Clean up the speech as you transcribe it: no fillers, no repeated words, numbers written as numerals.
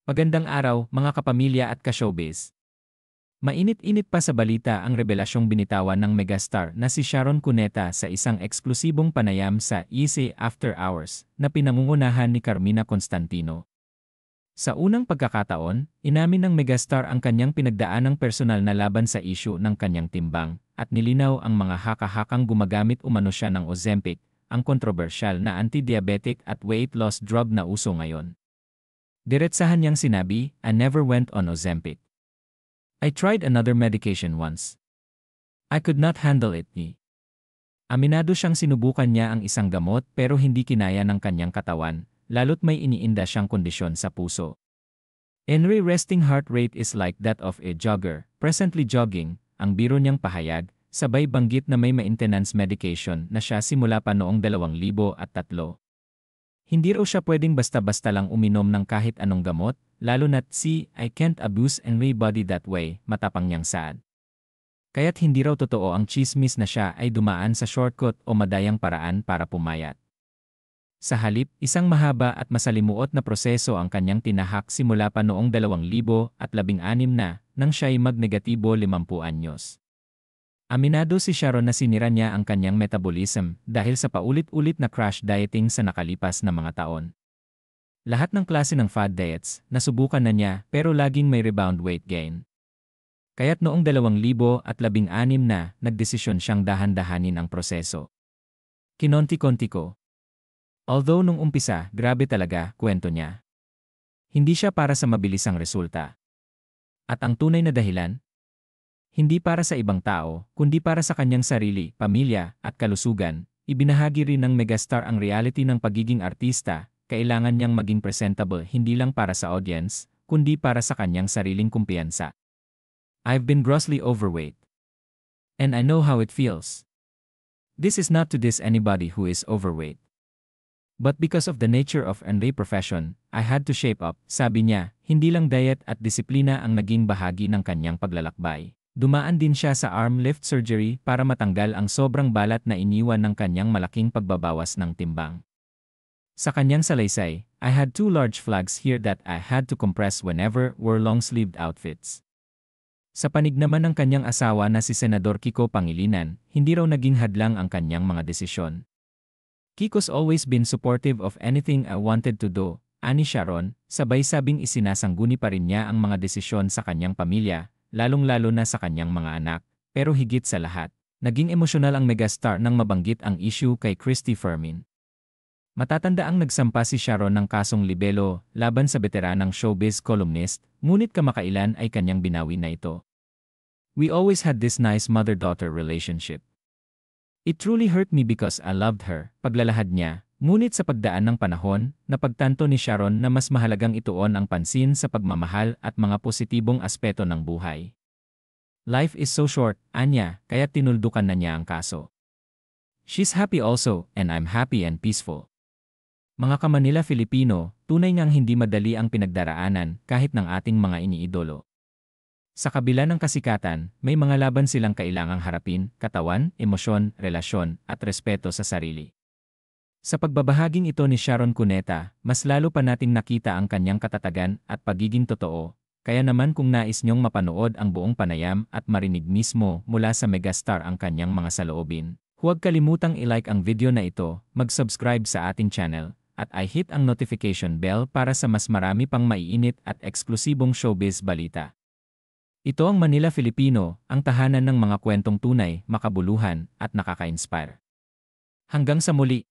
Magandang araw, mga kapamilya at ka-showbiz. Mainit-init pa sa balita ang rebelasyong binitawan ng megastar na si Sharon Cuneta sa isang eksklusibong panayam sa EC After Hours na pinangungunahan ni Carmina Constantino. Sa unang pagkakataon, inamin ng megastar ang kanyang pinagdaanang personal na laban sa isyu ng kanyang timbang at nilinaw ang mga haka-hakang gumagamit umano siya ng Ozempic, ang kontrobersyal na anti-diabetic at weight loss drug na uso ngayon. Diretsahan niyang sinabi, "I never went on Ozempic. I tried another medication once. I could not handle it." Aminado siyang sinubukan niya ang isang gamot pero hindi kinaya ng kanyang katawan, lalo't may iniinda siyang kondisyon sa puso. "Henry, resting heart rate is like that of a jogger, presently jogging," ang biro niyang pahayag, sabay banggit na may maintenance medication na siya simula pa noong 2003. Hindi raw siya pwedeng basta-basta lang uminom ng kahit anong gamot, lalo na't "I can't abuse my body that way," matapang niyang saad. Kaya't hindi raw totoo ang tsismis na siya ay dumaan sa shortcut o madayang paraan para pumayat. Sa halip, isang mahaba at masalimuot na proseso ang kanyang tinahak simula pa noong 2016 na, nang siya'y mag-negatibo 50 anyos. Aminado si Sharon na sinira niya ang kanyang metabolism dahil sa paulit-ulit na crash dieting sa nakalipas na mga taon. Lahat ng klase ng fad diets, nasubukan na niya pero laging may rebound weight gain. Kaya't noong 2016 na, nagdesisyon siyang dahan-dahanin ang proseso. "Kinonti-konti ko. Although nung umpisa, grabe talaga," kwento niya. Hindi siya para sa mabilisang resulta. At ang tunay na dahilan? Hindi para sa ibang tao, kundi para sa kanyang sarili, pamilya, at kalusugan. Ibinahagi rin ng megastar ang reality ng pagiging artista. Kailangan niyang maging presentable hindi lang para sa audience, kundi para sa kanyang sariling kumpiyansa. "I've been grossly overweight. And I know how it feels. This is not to diss anybody who is overweight. But because of the nature of Henry profession, I had to shape up," sabi niya. Hindi lang diet at disiplina ang naging bahagi ng kanyang paglalakbay. Dumaan din siya sa arm lift surgery para matanggal ang sobrang balat na iniwan ng kanyang malaking pagbabawas ng timbang. Sa kanyang salaysay, "I had 2 large flags here that I had to compress whenever wore long-sleeved outfits." Sa panig naman ng kanyang asawa na si Senador Kiko Pangilinan, hindi raw naging hadlang ang kanyang mga desisyon. "Kiko's always been supportive of anything I wanted to do," ani Sharon, sabay sabing isinasangguni pa rin niya ang mga desisyon sa kanyang pamilya, lalong-lalo na sa kanyang mga anak, pero higit sa lahat, naging emosyonal ang megastar nang mabanggit ang issue kay Christy Fermin. Matatandaang nagsampa si Sharon ng kasong libelo laban sa veteranang showbiz columnist, ngunit kamakailan ay kanyang binawi na ito. "We always had this nice mother-daughter relationship. It truly hurt me because I loved her," paglalahad niya. Ngunit sa pagdaan ng panahon, napagtanto ni Sharon na mas mahalagang ituon ang pansin sa pagmamahal at mga positibong aspeto ng buhay. "Life is so short," anya, kaya tinuldukan na niya ang kaso. "She's happy also, and I'm happy and peaceful." Mga ka-Manila Filipino, tunay ngang hindi madali ang pinagdaraanan kahit ng ating mga iniidolo. Sa kabila ng kasikatan, may mga laban silang kailangang harapin: katawan, emosyon, relasyon, at respeto sa sarili. Sa pagbabahaging ito ni Sharon Cuneta, mas lalo pa nating nakita ang kanyang katatagan at pagiging totoo. Kaya naman kung nais niyong mapanood ang buong panayam at marinig mismo mula sa megastar ang kanyang mga saloobin, huwag kalimutang i-like ang video na ito, mag-subscribe sa ating channel, at i-hit ang notification bell para sa mas marami pang maiinit at eksklusibong showbiz balita. Ito ang Manila Filipino, ang tahanan ng mga kwentong tunay, makabuluhan, at nakaka-inspire. Hanggang sa muli!